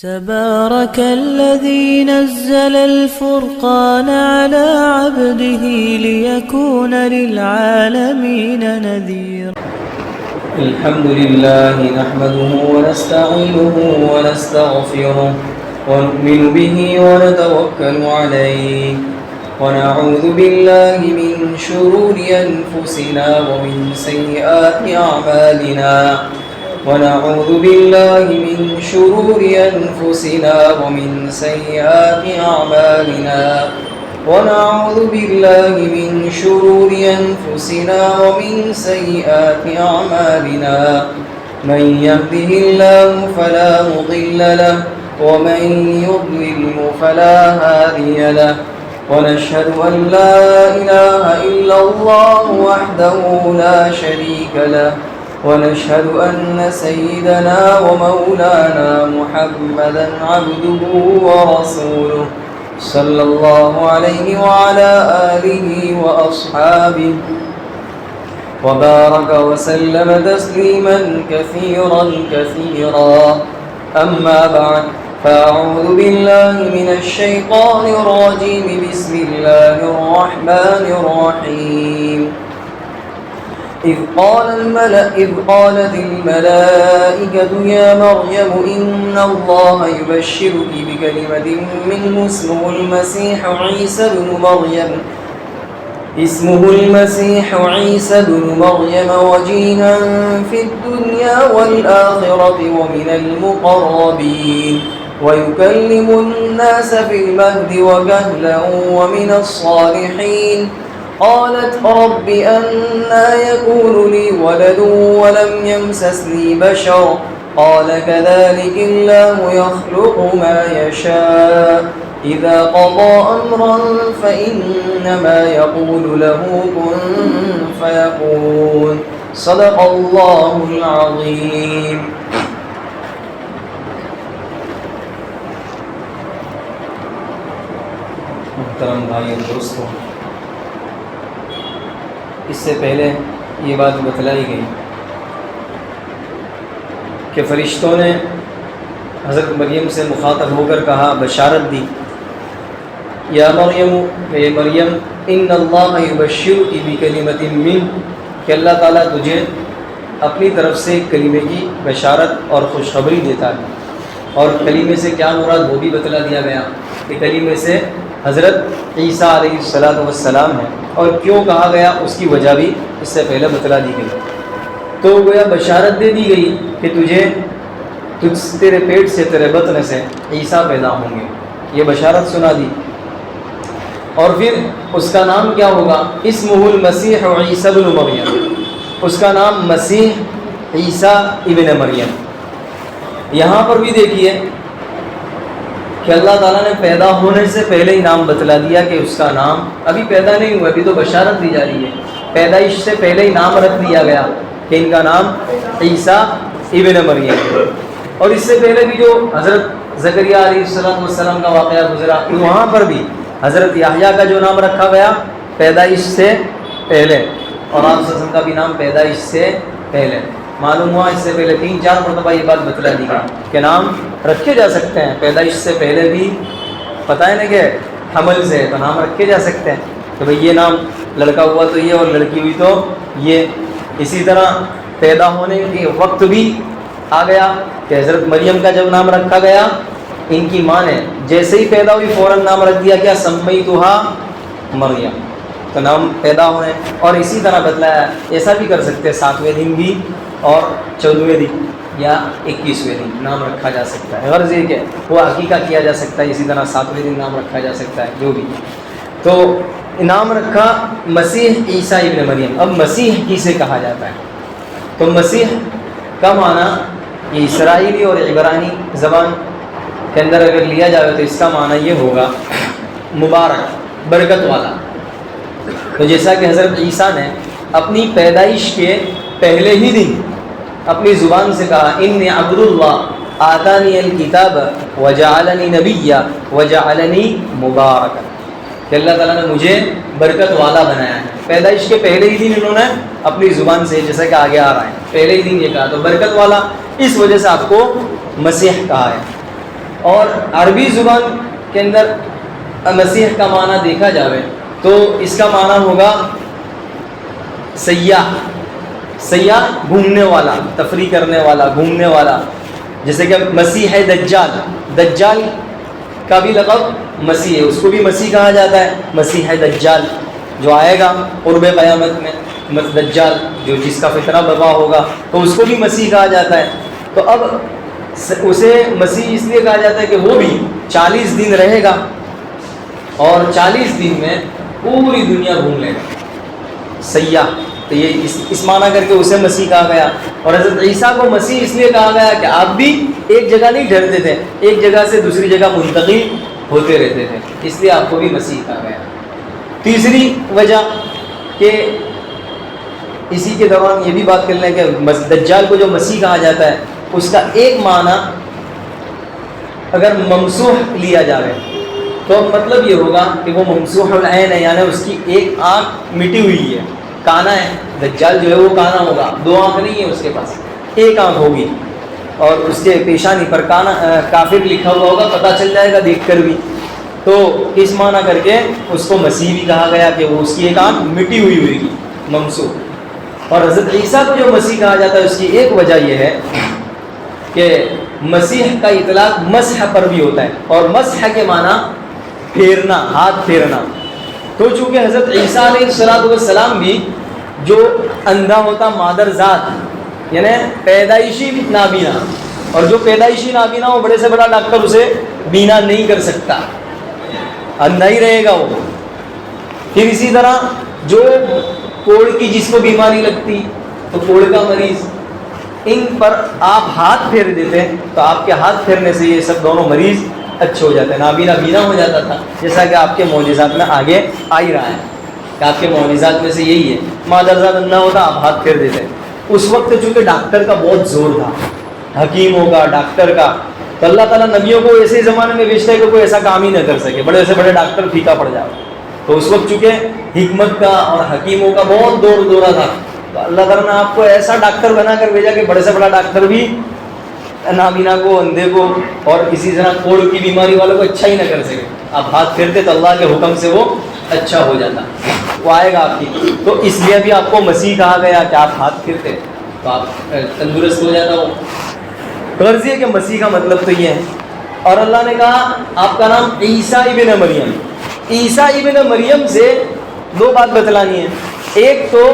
تبارك الذي نزل الفرقان على عبده ليكون للعالمين نذيرا. الحمد لله نحمده ونستعينه ونستغفره ونؤمن به ونتوكل عليه ونعوذ بالله من شرور أنفسنا ومن سيئات أعمالنا ونعوذ بالله من شرور أنفسنا ومن سيئات أعمالنا ونعوذ بالله من شرور أنفسنا ومن سيئات أعمالنا من يهده الله فلا مضل له ومن يضلل فلا هادي له ونشهد أن لا إله إلا الله وحده لا شريك له ونشهد أن سيدنا ومولانا محمدا عبده ورسوله صلى الله عليه وعلى آله وأصحابه وبارك وسلم تسليما كثيرا أما بعد فأعوذ بالله من الشيطان الرجيم بسم الله الرحمن الرحيم إذ قالت الملائكة يا مريم إن الله يبشرك بكلمة منه اسمه المسيح عيسى بن مريم وجيها في الدنيا والآخرة ومن المقربين ويكلم الناس في المهد وكهلا ومن الصالحين قالت رب أنى يكون لي ولد ولم يمسسني بشر قال كذلك الله يخلق ما يشاء إذا قضى أمرا فإنما يقول له كن فيكون صدق الله العظيم. محترم بھائی اور دوستوں، اس سے پہلے یہ بات بتلائی گئی کہ فرشتوں نے حضرت مریم سے مخاطب ہو کر کہا، بشارت دی، یا مریم، اے مریم، ان اللہ یبشرک بکلمۃ منہ، کہ اللہ تعالیٰ تجھے اپنی طرف سے کلمے کی بشارت اور خوشخبری دیتا ہے. اور کلمے سے کیا مراد وہ بھی بتلا دیا گیا کہ کلمے سے حضرت عیسیٰ علیہ السلام ہے، اور کیوں کہا گیا اس کی وجہ بھی اس سے پہلے بتلا دی گئی. تو گویا بشارت دے دی گئی کہ تیرے پیٹ سے، تیرے بطن سے عیسیٰ پیدا ہوں گے، یہ بشارت سنا دی. اور پھر اس کا نام کیا ہوگا؟ اسمہ المسیح عیسیٰ ابن مریم، اس کا نام مسیح عیسیٰ ابن مریم. یہاں پر بھی دیکھیے کہ اللہ تعالیٰ نے پیدا ہونے سے پہلے ہی نام بتلا دیا کہ اس کا نام ابھی پیدا نہیں ہوا، ابھی تو بشارت دی جا رہی ہے. پیدائش سے پہلے ہی نام رکھ دیا گیا کہ ان کا نام عیسیٰ ابن مریم. اور اس سے پہلے بھی جو حضرت زکریا علیہ السلام کا واقعہ گزرا، وہاں پر بھی حضرت یحییٰ کا جو نام رکھا گیا پیدائش سے پہلے، اور آپ صلی اللہ علیہ وسلم کا بھی نام پیدائش سے پہلے. معلوم ہوا اس سے پہلے 3-4 مرتبہ یہ بات بتلا دی گئی کہ نام رکھے جا سکتے ہیں پیدائش سے پہلے بھی. پتہ ہے نا کہ حمل سے تو نام رکھے جا سکتے ہیں کہ بھئی یہ نام لڑکا ہوا تو یہ اور لڑکی ہوئی تو یہ. اسی طرح پیدا ہونے کے وقت بھی آ گیا کہ حضرت مریم کا جب نام رکھا گیا، ان کی ماں نے جیسے ہی پیدا ہوئی فوراً نام رکھ دیا کیا؟ سمیتھا مریم، تو نام پیدا ہوئے. اور اسی طرح بتلایا ایسا بھی کر سکتے 7ویں دن بھی اور 14ویں دن یا 21ویں دن نام رکھا جا سکتا ہے. غرض یہ کہ وہ عقیقہ کیا جا سکتا ہے، اسی طرح 7ویں دن نام رکھا جا سکتا ہے، جو بھی. تو نام رکھا مسیح عیسیٰ ابن مریم. اب مسیح کسے کہا جاتا ہے؟ تو مسیح کا معنی یہ اسرائیلی اور عبرانی زبان کے اندر اگر لیا جائے تو اس کا معنی یہ ہوگا مبارک، برکت والا. تو جیسا کہ حضرت عیسیٰ نے اپنی پیدائش کے پہلے ہی دن اپنی زبان سے کہا، انی عبد اللہ آتانی الکتاب وجعلنی نبیا وجعلنی مبارکا، کہ اللہ تعالیٰ نے مجھے برکت والا بنایا ہے. پیدائش کے پہلے ہی دن انہوں نے اپنی زبان سے، جیسا کہ آگے آ رہا ہے، پہلے ہی دن یہ کہا، تو برکت والا اس وجہ سے آپ کو مسیح کہا ہے. اور عربی زبان کے اندر مسیح کا معنی دیکھا جائے تو اس کا معنی ہوگا سیاح. سیاح گھومنے والا, تفریح کرنے والا, گھومنے والا. جیسے کہ مسیح ہے دجال, دجال کا بھی لقب مسیح ہے, اس کو بھی مسیح کہا جاتا ہے. مسیح ہے دجال جو آئے گا قرب قیامت میں, دجال جو جس کا فتنہ برپا ہوگا تو اس کو بھی مسیح کہا جاتا ہے. تو اب اسے مسیح اس لیے کہا جاتا ہے کہ وہ بھی 40 دن رہے گا اور 40 دن میں پوری دنیا گھوم لے گا, سیاح. تو یہ اس معنی کر کے اسے مسیح کہا گیا. اور حضرت عیسیٰ کو مسیح اس لیے کہا گیا کہ آپ بھی ایک جگہ نہیں ٹھہرتے تھے, ایک جگہ سے دوسری جگہ منتقل ہوتے رہتے تھے, اس لیے آپ کو بھی مسیح کہا گیا. تیسری وجہ کہ اسی کے دوران یہ بھی بات کر لیں کہ دجال کو جو مسیح کہا جاتا ہے اس کا ایک معنی اگر ممسوح لیا جائے تو مطلب یہ ہوگا کہ وہ ممسوح العین ہے, یعنی اس کی ایک آنکھ مٹی ہوئی ہے, کانا ہے. دجال جو ہے وہ کانا ہوگا, 2 آنکھ نہیں ہے اس کے پاس, ایک آنکھ ہوگی اور اس کے پیشانی پر کانا کافر لکھا ہوا ہوگا, پتہ چل جائے گا دیکھ کر بھی. تو اس معنی کر کے اس کو مسیح بھی کہا گیا کہ وہ اس کی ایک آنکھ مٹی ہوئی ہوئے گی, ممسوح. اور حضرت عیسیٰ کو جو مسیح کہا جاتا ہے اس کی ایک وجہ یہ ہے کہ مسیح کا اطلاق مسح پر بھی ہوتا ہے, اور مسح کے معنی پھیرنا, ہاتھ پھیرنا. تو چونکہ حضرت عیسیٰ علیہ السلام بھی جو اندھا ہوتا مادرزاد یعنی پیدائشی نابینا, اور جو پیدائشی نابینا وہ بڑے سے بڑا ڈاکٹر اسے بینا نہیں کر سکتا, اندھا ہی رہے گا وہ. پھر اسی طرح جو کوڑ کی جس کو بیماری لگتی تو کوڑ کا مریض, ان پر آپ ہاتھ پھیر دیتے ہیں تو آپ کے ہاتھ پھیرنے سے یہ سب دونوں مریض اچھے ہو جاتے ہیں. نابینا بینا ہو جاتا تھا, جیسا کہ آپ کے معجزات میں آگے آ ہی رہا ہے کہ آپ کے معجزات میں سے یہی ہے, مادرزاد اندھا ہوتا آپ ہاتھ پھیر دیتے. اس وقت چونکہ ڈاکٹر کا بہت زور تھا, حکیموں کا, ڈاکٹر کا, تو اللہ تعالیٰ نبیوں کو ایسے زمانے میں بھیجتا ہے کہ کوئی ایسا کام ہی نہ کر سکے, بڑے سے بڑے ڈاکٹر پھیکا پڑ جائے. تو اس وقت چونکہ حکمت کا اور حکیموں کا بہت دورہ تھا, تو اللہ تعالیٰ نے آپ کو ایسا ڈاکٹر بنا کر بھیجا کہ بڑے سے بڑا ڈاکٹر بھی نابینا کو, اندھے کو اور اسی طرح کوڑ کی بیماری والوں کو اچھا ہی نہ کر سکے. آپ ہاتھ پھیرتے تو اللہ کے حکم سے وہ اچھا ہو جاتا, وہ آئے گا آپ کی. تو اس لیے بھی آپ کو مسیح کہا گیا کہ آپ ہاتھ پھیرتے تو آپ تندرست ہو جاتا ہو. غرض یہ کہ مسیح کا مطلب تو یہ ہے. اور اللہ نے کہا آپ کا نام عیسیٰ ابن مریم. عیسیٰ ابن مریم سے 2 بات بتلانی ہے. ایک تو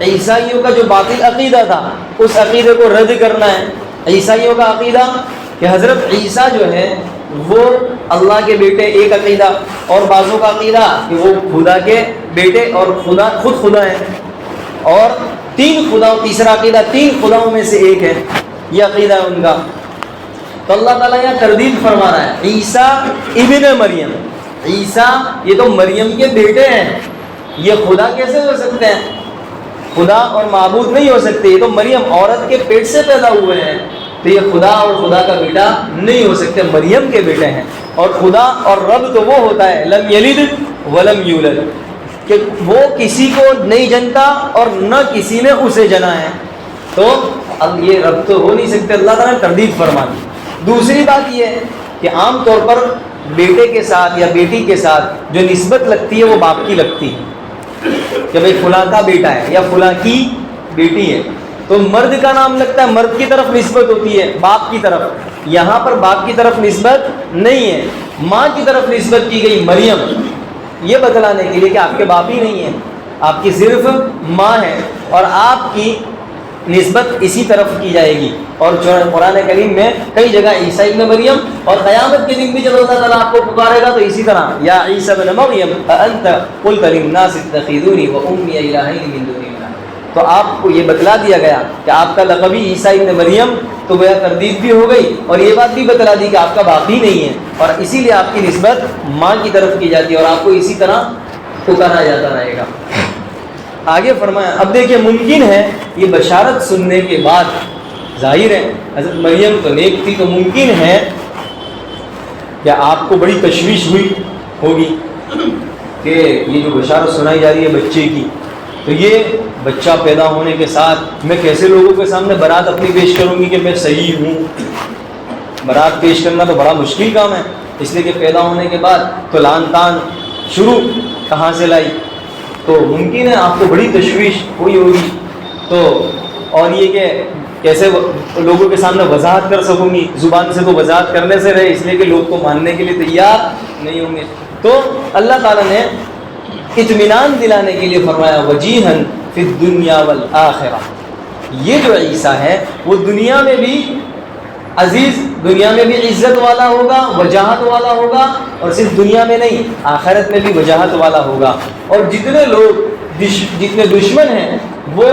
عیسائیوں کا جو باطل عقیدہ تھا اس عقیدے کو رد کرنا ہے. عیسائیوں کا عقیدہ کہ حضرت عیسیٰ جو ہے وہ اللہ کے بیٹے, ایک عقیدہ, اور بعضوں کا عقیدہ کہ وہ خدا کے بیٹے اور خدا خود خدا ہے, اور 3 خداؤں, تیسرا عقیدہ 3 خداؤں میں سے ایک ہے, یہ عقیدہ ہے ان کا. تو اللہ تعالیٰ یہاں تردید فرما رہا ہے عیسیٰ ابن مریم. عیسیٰ یہ تو مریم کے بیٹے ہیں, یہ خدا کیسے ہو سکتے ہیں؟ خدا اور معبود نہیں ہو سکتے, یہ تو مریم عورت کے پیٹ سے پیدا ہوئے ہیں, تو یہ خدا اور خدا کا بیٹا نہیں ہو سکتے, مریم کے بیٹے ہیں. اور خدا اور رب تو وہ ہوتا ہے لم یلد ولم یولد, کہ وہ کسی کو نہیں جنتا اور نہ کسی نے اسے جنا ہے, تو اب یہ رب تو ہو نہیں سکتے. اللہ تعالیٰ نے تردید فرما دی. دوسری بات یہ ہے کہ عام طور پر بیٹے کے ساتھ یا بیٹی کے ساتھ جو نسبت لگتی ہے وہ باپ کی لگتی ہے کہ بھئی فلاں کا بیٹا ہے یا فلاں کی بیٹی ہے, تو مرد کا نام لگتا ہے, مرد کی طرف نسبت ہوتی ہے باپ کی طرف. یہاں پر باپ کی طرف نسبت نہیں ہے, ماں کی طرف نسبت کی گئی مریم, یہ بتلانے کے لیے کہ آپ کے باپ ہی نہیں ہیں, آپ کی صرف ماں ہے, اور آپ کی نسبت اسی طرف کی جائے گی. اور قرآن کریم میں کئی جگہ عیسیٰ ابن مریم, اور قیامت کے دن بھی جب اللہ تعالیٰ آپ کو پکارے گا تو اسی طرح یا عیسیٰ ابن مریم اانت قلت للناس اتخذونی وامی الہین من دون اللہ. تو آپ کو یہ بتلا دیا گیا کہ آپ کا لقب ہی عیسیٰ ابن مریم, تو گویا تردید بھی ہو گئی, اور یہ بات بھی بتلا دی کہ آپ کا باپ ہی نہیں ہے, اور اسی لیے آپ کی نسبت ماں کی طرف کی جاتی ہے, اور آپ کو اسی طرح پکارا جاتا رہے گا. آگے فرمایا, اب دیکھیں ممکن ہے یہ بشارت سننے کے بعد, ظاہر ہے حضرت مریم تو نیک تھی, تو ممکن ہے کہ آپ کو بڑی تشویش ہوئی ہوگی کہ یہ جو بشارت سنائی جا رہی ہے بچے کی, تو یہ بچہ پیدا ہونے کے ساتھ میں کیسے لوگوں کے سامنے برات اپنی پیش کروں گی کہ میں صحیح ہوں, برات پیش کرنا تو بڑا مشکل کام ہے، اس لیے کہ پیدا ہونے کے بعد تو لان تان شروع کہاں سے لائی، تو ممکن ہے آپ کو بڑی تشویش ہوئی ہوگی، تو اور یہ کہ کیسے لوگوں کے سامنے وضاحت کر سکوں گی، زبان سے تو وضاحت کرنے سے رہے، اس لیے کہ لوگ کو ماننے کے لیے تیار نہیں ہوں گے۔ تو اللہ تعالیٰ نے اطمینان دلانے کے لیے فرمایا وجیہن فی الدنیا والآخرہ، یہ جو عیسیٰ ہے وہ دنیا میں بھی عزیز، دنیا میں بھی عزت والا ہوگا، وجاہت والا ہوگا، اور صرف دنیا میں نہیں آخرت میں بھی وجاہت والا ہوگا۔ اور جتنے لوگ جتنے دشمن ہیں وہ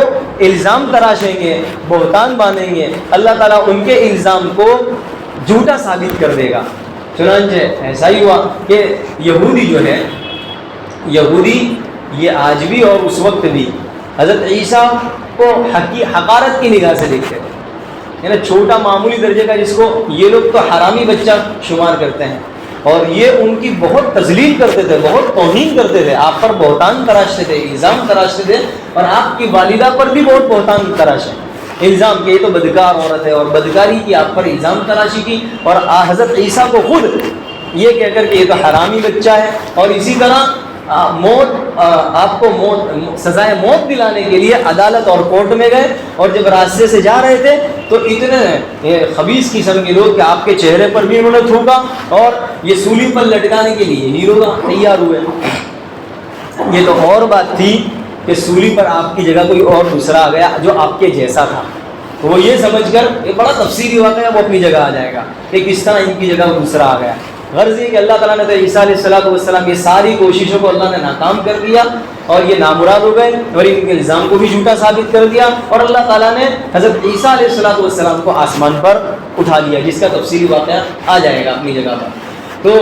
الزام تراشیں گے، بہتان باندھیں گے، اللہ تعالیٰ ان کے الزام کو جھوٹا ثابت کر دے گا۔ چنانچہ ایسا ہی ہوا کہ یہودی جو ہے، یہودی یہ آج بھی اور اس وقت بھی حضرت عیسیٰ کو حقارت کی نگاہ سے دیکھتے تھے، یعنی چھوٹا معمولی درجے کا، جس کو یہ لوگ تو حرامی بچہ شمار کرتے ہیں، اور یہ ان کی بہت تذلیل کرتے تھے، بہت توہین کرتے تھے، آپ پر بہتان تراشتے تھے، الزام تراشتے تھے، اور آپ کی والدہ پر بھی بہت بہتان تراشے، الزام کہ یہ تو بدکار عورت ہے، اور بدکاری کی آپ پر الزام تراشی کی، اور حضرت عیسیٰ کو خود یہ کہہ کر کہ یہ تو حرامی بچہ ہے، اور اسی طرح موت، آپ کو موت، سزائے موت دلانے کے لیے عدالت اور کورٹ میں گئے، اور جب راستے سے جا رہے تھے تو اتنے خبیث قسم کے لوگ کہ آپ کے چہرے پر بھی انہوں نے تھوکا، اور یہ سولی پر لٹکانے کے لیے ہیرو تیار ہوئے۔ یہ تو اور بات تھی کہ سولی پر آپ کی جگہ کوئی اور دوسرا آ گیا جو آپ کے جیسا تھا، تو وہ یہ سمجھ کر، یہ بڑا تفصیلی واقعہ ہے، وہ اپنی جگہ آ جائے گا کہ کس طرح ان کی جگہ دوسرا آ گیا۔ غرض یہ کہ اللہ تعالیٰ نے تو عیسیٰ علیہ السلام یہ ساری کوششوں کو اللہ نے ناکام کر دیا، اور یہ نامراد ہو گئے، اور ان کے الزام کو بھی جھوٹا ثابت کر دیا، اور اللہ تعالیٰ نے حضرت عیسیٰ علیہ السلام کو آسمان پر اٹھا لیا، جس کا تفصیلی واقعہ آ جائے گا اپنی جگہ پر۔ تو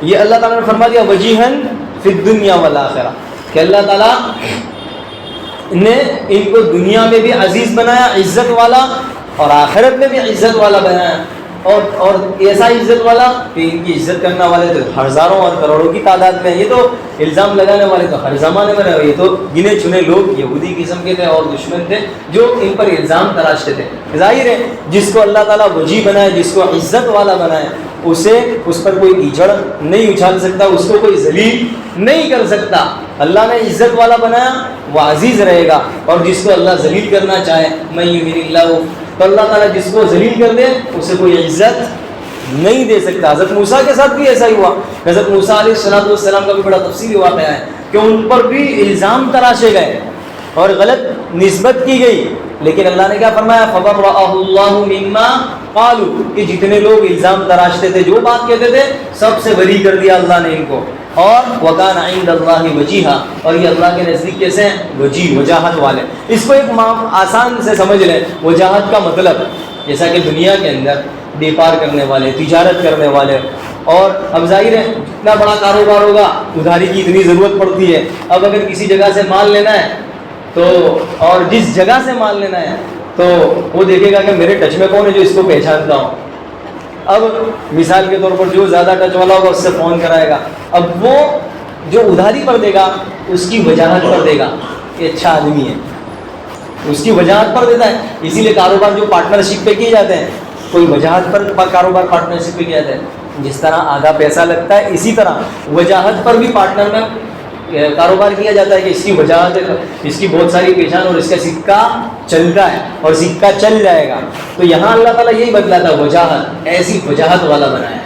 یہ اللہ تعالیٰ نے فرما دیا وجیہن فی الدنیا والآخرہ، کہ اللہ تعالیٰ نے ان کو دنیا میں بھی عزیز بنایا، عزت والا، اور آخرت میں بھی عزت والا بنایا، اور ایسا عزت والا کہ ان کی عزت کرنے والے تو ہزاروں اور کروڑوں کی تعداد میں ہیں، یہ تو الزام لگانے والے تو ہر زمانے میں رہے، یہ تو گنے چنے لوگ یہودی قسم کے تھے اور دشمن تھے جو ان پر الزام تراشتے تھے۔ ظاہر ہے جس کو اللہ تعالیٰ وجی بنائے، جس کو عزت والا بنائے، اس پر کوئی کیچڑ نہیں اچھال سکتا، اس کو کوئی ذلیل نہیں کر سکتا۔ اللہ نے عزت والا بنایا، وہ عزیز رہے گا، اور جس کو اللہ ذلیل کرنا چاہے، من یہن اللہ، تو اللہ تعالیٰ جس کو ذلیل کر دے اسے کوئی عزت نہیں دے سکتا۔ حضرت موسیٰ کے ساتھ بھی ایسا ہی ہوا۔ حضرت موسیٰ علیہ السلام کا بھی بڑا تفصیلی واقعہ ہے کہ ان پر بھی الزام تراشے گئے اور غلط نسبت کی گئی، لیکن اللہ نے کیا فرمایا، فَبَرَّأَهُ اللَّهُ مِمَّا قَالُوا، کہ جتنے لوگ الزام تراشتے تھے، جو بات کہتے تھے، سب سے بری کر دیا اللہ نے ان کو، اور وَكَانَ عِندَ اللَّهِ وَجِيهًا، اور یہ اللہ کے نزدیک کیسے ہیں، وجی، وجاہت والے۔ اس کو ایک آسان سے سمجھ لیں، وجاہت کا مطلب جیسا کہ دنیا کے اندر بیپار کرنے والے، تجارت کرنے والے، اور اب ظاہر ہے اتنا بڑا کاروبار ہوگا، ادھاری کی اتنی ضرورت پڑتی ہے، اب اگر کسی جگہ سے مال لینا ہے تو، اور جس جگہ سے مال لینا ہے تو وہ دیکھے گا کہ میرے ٹچ میں کون ہے جو اس کو پہچانتا ہوں، اب مثال کے طور پر جو زیادہ ٹچ والا ہوگا اس سے فون کرائے گا، اب وہ جو ادھاری پر دے گا اس کی وجاہت پر دے گا کہ اچھا آدمی ہے، اس کی وجاہت پر دیتا ہے۔ اسی لیے کاروبار جو پارٹنرشپ پہ کیے جاتے ہیں، کوئی وجاہت پر کاروبار پارٹنرشپ پہ کیا جاتا ہے، جس طرح آدھا پیسہ لگتا ہے اسی طرح وجاہت پر بھی پارٹنر میں کاروبار کیا جاتا ہے کہ اس کی وجاہت، اس کی بہت ساری پہچان، اور اس کا سکہ چلتا ہے اور سکہ چل جائے گا۔ تو یہاں اللہ تعالیٰ یہی بدلاتا ہے، وجاہت، ایسی وجاہت والا بنایا۔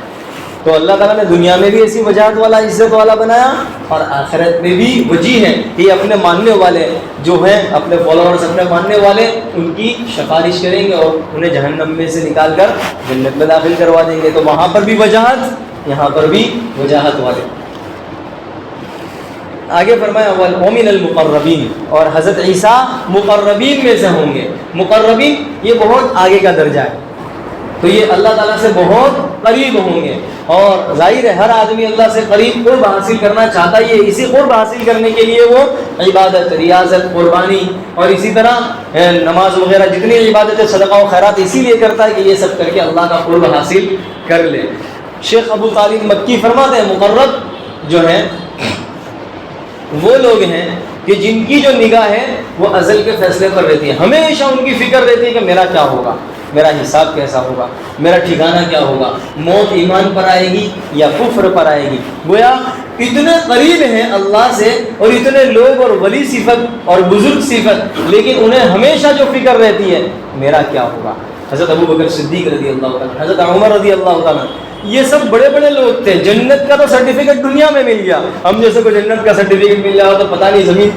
تو اللہ تعالیٰ نے دنیا میں بھی ایسی وجاہت والا، عزت والا بنایا، اور آخرت میں بھی وجی ہے کہ یہ اپنے ماننے والے جو ہیں، اپنے فالوورز، اپنے ماننے والے، ان کی سفارش کریں گے اور انہیں جہنم میں سے نکال کر جنت میں داخل کروا دیں گے۔ تو وہاں پر بھی وجاہت، یہاں پر بھی وجاہت والے۔ آگے فرمایا وَمِنَ الْمُقَرَّبِينَ، اور حضرت عیسیٰ مقربین میں سے ہوں گے۔ مقربین یہ بہت آگے کا درجہ ہے، تو یہ اللہ تعالیٰ سے بہت قریب ہوں گے، اور ظاہر ہے ہر آدمی اللہ سے قریب قرب حاصل کرنا چاہتا ہی ہے، اسی قرب حاصل کرنے کے لیے وہ عبادت، ریاضت، قربانی، اور اسی طرح نماز وغیرہ جتنی عبادت، صدقہ و خیرات اسی لیے کرتا ہے کہ یہ سب کر کے اللہ کا قرب حاصل کر لے۔ شیخ ابو طالب مکی فرماتے ہیں مقرب جو ہیں وہ لوگ ہیں کہ جن کی جو نگاہ ہے وہ ازل کے فیصلے پر رہتی ہے، ہمیشہ ان کی فکر رہتی ہے کہ میرا کیا ہوگا، میرا حساب کیسا ہوگا، میرا ٹھکانہ کیا ہوگا، موت ایمان پر آئے گی یا کفر پر آئے گی۔ گویا اتنے قریب ہیں اللہ سے اور اتنے لوگ اور ولی صفت اور بزرگ صفت، لیکن انہیں ہمیشہ جو فکر رہتی ہے میرا کیا ہوگا۔ حضرت ابو بکر صدیق رضی اللہ تعالیٰ، حضرت عمر رضی اللہ تعالیٰ، یہ سب بڑے بڑے لوگ تھے۔ جنت کا تو سرٹیفکیٹ دنیا میں مل گیا، ہم جیسے کو جنت کا سرٹیفکیٹ مل جائے تو پتہ نہیں زمین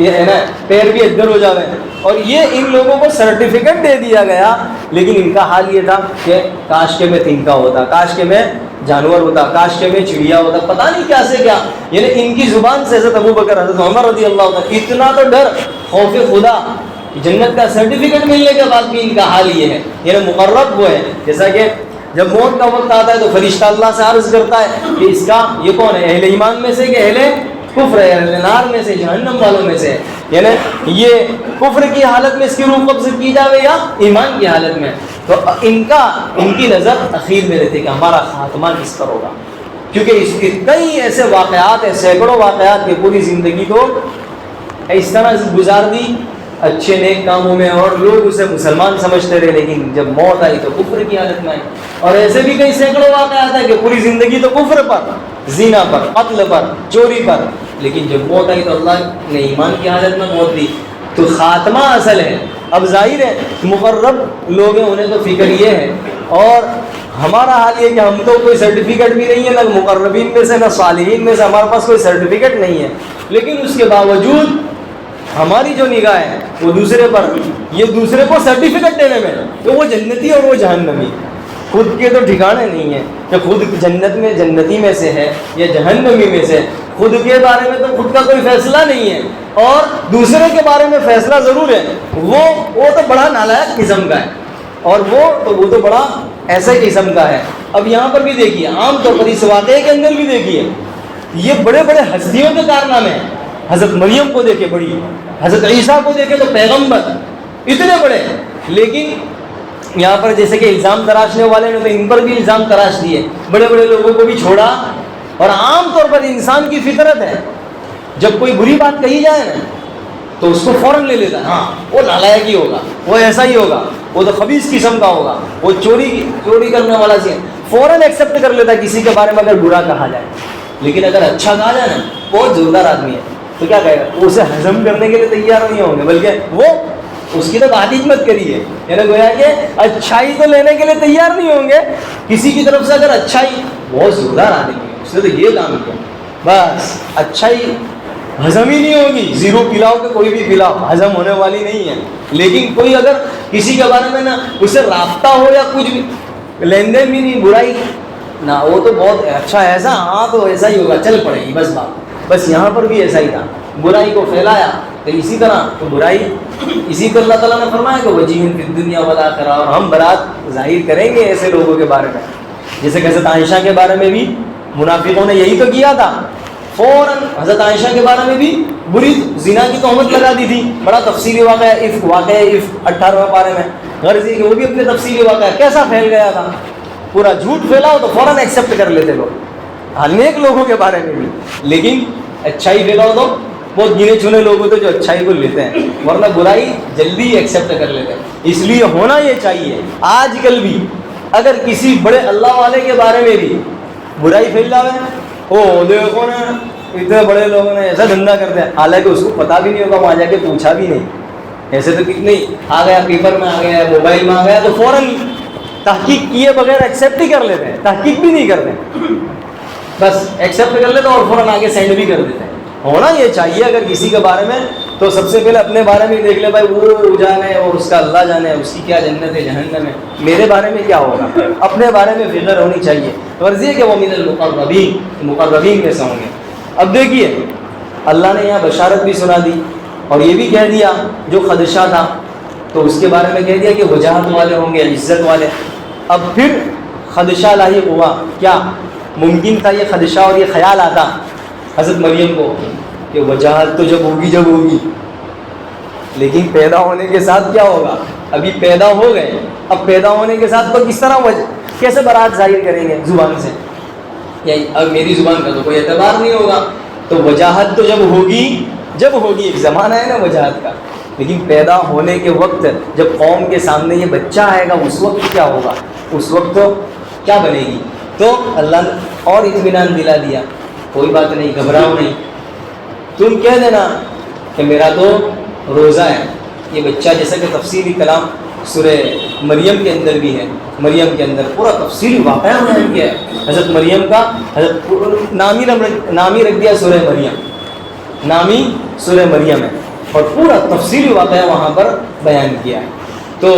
یہ ہے نا پیر بھی ادھر ہو جاوے، اور یہ ان لوگوں کو سرٹیفکیٹ دے دیا گیا، لیکن ان کا حال یہ تھا کہ کاش کے میں تنکا ہوتا، کاش کے میں جانور ہوتا، کاش کے میں چڑیا ہوتا، پتہ نہیں کیا سے کیا۔ یعنی ان کی زبان سے حضرت ابو بکر، حضرت عمر رضی اللہ عنہ، اتنا تو ڈر، خوف خدا، جنت کا سرٹیفکیٹ ملنے کے بعد بھی ان کا حال یہ ہے۔ یعنی مقرب وہ ہے، جیسا کہ جب موت کا وقت آتا ہے تو فرشتہ اللہ سے عرض کرتا ہے کہ اس کا یہ کون ہے، اہل ایمان میں سے کہ اہل کفر ہے، اہل نار میں سے، جہنم والوں میں سے۔ یعنی یہ کفر کی حالت میں اس کی روح قبض کی جاوے یا ایمان کی حالت میں، تو ان کی نظر اخیر میں رہتی کہ ہمارا خاتمہ کس پر ہوگا، کیونکہ اس کے کئی ایسے واقعات ہیں، سینکڑوں واقعات، کہ پوری زندگی تو اس طرح سے گزار دی اچھے نیک کاموں میں اور لوگ اسے مسلمان سمجھتے رہے، لیکن جب موت آئی تو کفر کی حالت میں آئی۔ اور ایسے بھی کئی سینکڑوں واقعات ہیں کہ پوری زندگی تو کفر پر، زنا پر، قتل پر، چوری پر، لیکن جب موت آئی تو اللہ نے ایمان کی حالت میں موت دی۔ تو خاتمہ اصل ہے۔ اب ظاہر ہے مقرب لوگ ہیں، انہیں تو فکر یہ ہے، اور ہمارا حال یہ کہ ہم تو کوئی سرٹیفکیٹ بھی نہیں ہے، نہ مقربین میں سے نہ صالحین میں سے ہمارے پاس کوئی سرٹیفکیٹ نہیں ہے، لیکن اس کے باوجود ہماری جو نگاہ ہے وہ دوسرے پر، یہ دوسرے کو سرٹیفکیٹ دینے میں، تو وہ جنتی اور وہ جہنمی، خود کے تو ٹھکانے نہیں ہیں کہ خود جنت میں جنتی میں سے ہے یا جہنمی میں سے۔ خود کے بارے میں تو خود کا کوئی فیصلہ نہیں ہے، اور دوسرے کے بارے میں فیصلہ ضرور ہے، وہ تو بڑا نالائق قسم کا ہے، اور وہ تو بڑا ایسے قسم کا ہے۔ اب یہاں پر بھی دیکھیے، عام طور پر اس واقعے کے اندر بھی دیکھیے، یہ بڑے بڑے ہستیوں کے کارنامے ہیں۔ حضرت مریم کو دیکھے بڑی، حضرت عیسیٰ کو دیکھے تو پیغمبر، اتنے بڑے، لیکن یہاں پر جیسے کہ الزام تراشنے والے نے تو ان پر بھی الزام تراش دیے، بڑے بڑے لوگوں کو بھی چھوڑا۔ اور عام طور پر انسان کی فطرت ہے، جب کوئی بری بات کہی جائے نا تو اس کو فوراً لے لیتا ہے، ہاں وہ نالائق ہی ہوگا، وہ ایسا ہی ہوگا، وہ تو خبیث قسم کا ہوگا، وہ چوری کرنے والا سی، فوراً ایکسیپٹ کر لیتا ہے کسی کے بارے میں اگر برا کہا جائے۔ لیکن اگر اچھا کہا جائے نا، بہت زوردار آدمی ہے، تو کیا کہے گا، وہ اسے ہضم کرنے کے لیے تیار نہیں ہوں گے، بلکہ وہ اس کی تو بات ہی مت کریے، یعنی گویا کہ اچھائی تو لینے کے لیے تیار نہیں ہوں گے کسی کی طرف سے۔ اگر اچھائی، بہت زوردار آدمی ہے، اس نے تو یہ کام کیا، بس اچھائی ہضم ہی نہیں ہوگی، زیرو پلاؤ کہ کوئی بھی پلاؤ ہضم ہونے والی نہیں ہے۔ لیکن کوئی اگر کسی کے بارے میں نا اسے رابطہ ہو یا کچھ بھی لین دین بھی نہیں، برائی نہ، وہ تو بہت اچھا ایسا، ہاں تو ایسا ہی ہوگا، چل پڑے گی بس بات۔ بس یہاں پر بھی ایسا ہی تھا، برائی کو پھیلایا تو اسی طرح تو برائی، اسی کو اللہ تعالیٰ نے فرمایا کہ وجیہن فی الدنیا والآخرہ، اور ہم برات ظاہر کریں گے ایسے لوگوں کے بارے میں۔ جیسے کہ حضرت عائشہ کے بارے میں بھی منافقوں نے یہی تو کیا تھا، فوراً حضرت عائشہ کے بارے میں بھی بری زنا کی تہمت لگا دی تھی، بڑا تفصیلی واقعہ ہے، 18ویں پارے میں، غرض یہ کہ وہ بھی اپنے تفصیلی واقعہ کیسا پھیل گیا تھا، پورا جھوٹ پھیلا ہو تو فوراً ایکسیپٹ کر لیتے لوگ، نیک لوگوں کے بارے میں بھی، لیکن اچھائی پھیلا ہو تو بہت گنے چنے لوگ ہوتے جو اچھائی کو لیتے ہیں، ورنہ برائی جلدی ایکسیپٹ کر لیتے ہیں۔ اس لیے ہونا یہ چاہیے، آج کل بھی اگر کسی بڑے اللہ والے کے بارے میں بھی برائی پھیل جاوے، او دیکھو نا اتنے بڑے لوگوں نے ایسا دھندا کرتے ہیں، حالانکہ اس کو پتہ بھی نہیں ہوگا، وہاں جا کے پوچھا بھی نہیں، ایسے تو کتنے آ گیا، پیپر میں آ گیا، موبائل میں آ گیا، تو فوراً تحقیق کیے بغیر ایکسیپٹ ہی کر لیتے ہیں، تحقیق بھی نہیں کرتے، بس ایکسیپٹ کر لیتے اور فوراً آگے سینڈ بھی کر دیتے ہیں۔ ہونا یہ چاہیے اگر کسی کے بارے میں تو سب سے پہلے اپنے بارے میں دیکھ لے، بھائی وہ جانے اور اس کا اللہ جانے، اس کی کیا جنت ہے جہنم ہے، میرے بارے میں کیا ہوگا، اپنے بارے میں فکر ہونی چاہیے۔ غرض یہ کہ وہ من المقربین، مقربین میں سے ہوں گے۔ اب دیکھیے اللہ نے یہاں بشارت بھی سنا دی اور یہ بھی کہہ دیا جو خدشہ تھا تو اس کے بارے میں کہہ دیا کہ وجاہت والے ہوں گے، عزت والے۔ اب پھر خدشہ لاحق ہوا، کیا ممکن تھا یہ خدشہ اور یہ خیال آتا حضرت مریم کو کہ وجاہت تو جب ہوگی، لیکن پیدا ہونے کے ساتھ کیا ہوگا، ابھی پیدا ہو گئے، اب پیدا ہونے کے ساتھ تو کس طرح کیسے برات ظاہر کریں گے زبان سے، یعنی اب میری زبان کا تو کوئی اعتبار نہیں ہوگا، تو وجاہت تو جب ہوگی ایک زمانہ ہے نا وجاہت کا، لیکن پیدا ہونے کے وقت جب قوم کے سامنے یہ بچہ آئے گا اس وقت کیا ہوگا، اس وقت تو کیا بنے گی؟ تو اللہ نے اور اطمینان دلا دیا، کوئی بات نہیں، گھبراؤ نہیں، تم کہہ دینا کہ میرا تو روزہ ہے۔ یہ بچہ جیسا کہ تفصیلی کلام سورہ مریم کے اندر بھی ہے، مریم کے اندر پورا تفصیلی واقعہ بیان کیا ہے حضرت مریم کا، حضرت نامی رکھ دیا سورہ مریم، نامی سورہ مریم ہے، اور پورا تفصیلی واقعہ وہاں پر بیان کیا ہے۔ تو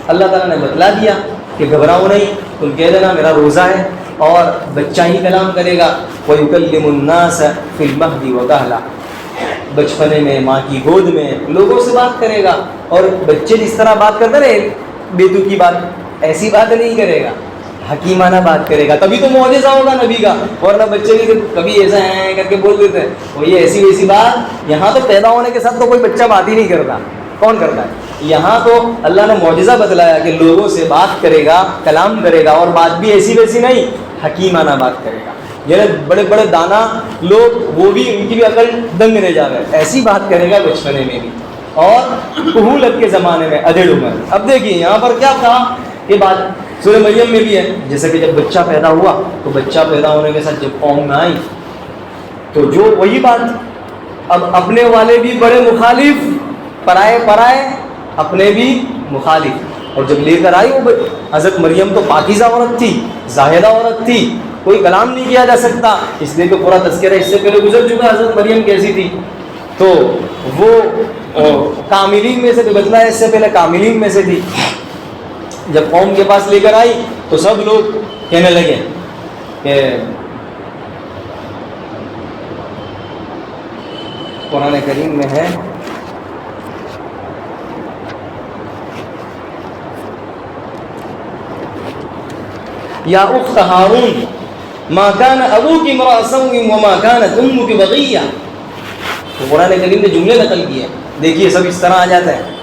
اللہ تعالیٰ نے بتلا دیا کہ گھبراؤ نہیں، تم کہہ دینا میرا روزہ ہے، اور بچہ ہی کلام کرے گا۔ وَيُكَلِّمُ النَّاسَ فِي الْمَهْدِ وَكَهْلًا، بچپنے میں ماں کی گود میں لوگوں سے بات کرے گا، اور بچے جس طرح بات کرتے رہے بیتو کی بات، ایسی بات نہیں کرے گا، حکیمانہ بات کرے گا، تبھی تو معجزہ ہوگا نبی کا، ورنہ بچے بھی کبھی ایسا ہے کر کے بول دیتے ہیں، وہ یہ ایسی ویسی بات۔ یہاں تو پیدا ہونے کے ساتھ تو کوئی بچہ بات ہی نہیں کرتا، کون کرتا ہے؟ یہاں تو اللہ نے معجزہ بتلایا کہ لوگوں سے بات کرے گا، کلام کرے گا، اور بات بھی ایسی ویسی نہیں، حکیمانہ بات کرے گا۔ یعنی بڑے بڑے دانا لوگ وہ بھی ان کی بھی عقل دنگ رہ جاوے، ایسی بات کرے گا بچپنے میں بھی، اور کہولت کے زمانے میں ادھیڑ عمر۔ اب دیکھیے یہاں پر کیا کہا کہ بات سورہ مریم میں بھی ہے، جیسا کہ جب بچہ پیدا ہوا تو بچہ پیدا ہونے کے ساتھ جب قوم میں آئی تو جو وہی بات، اب اپنے والے بھی بڑے مخالف، پرائے اپنے بھی مخالف، اور جب لے کر آئی وہ حضرت مریم تو پاکیزہ عورت تھی، زاہدہ عورت تھی، کوئی کلام نہیں کیا جا سکتا، اس لیے کہ پورا تذکرہ اس سے پہلے گزر چکا حضرت مریم کیسی تھی۔ تو وہ کاملین میں سے بتلا ہے، اس سے پہلے کاملین میں سے تھی۔ جب قوم کے پاس لے کر آئی تو سب لوگ کہنے لگے کہ قرآن کریم میں ہے یا اخت ہارون ما کان ابوک امرأ سوء وما کانت امک بغیہ۔ تو قرآن کریم نے جملے نقل کیے، دیکھیے سب اس طرح آ جاتا ہے،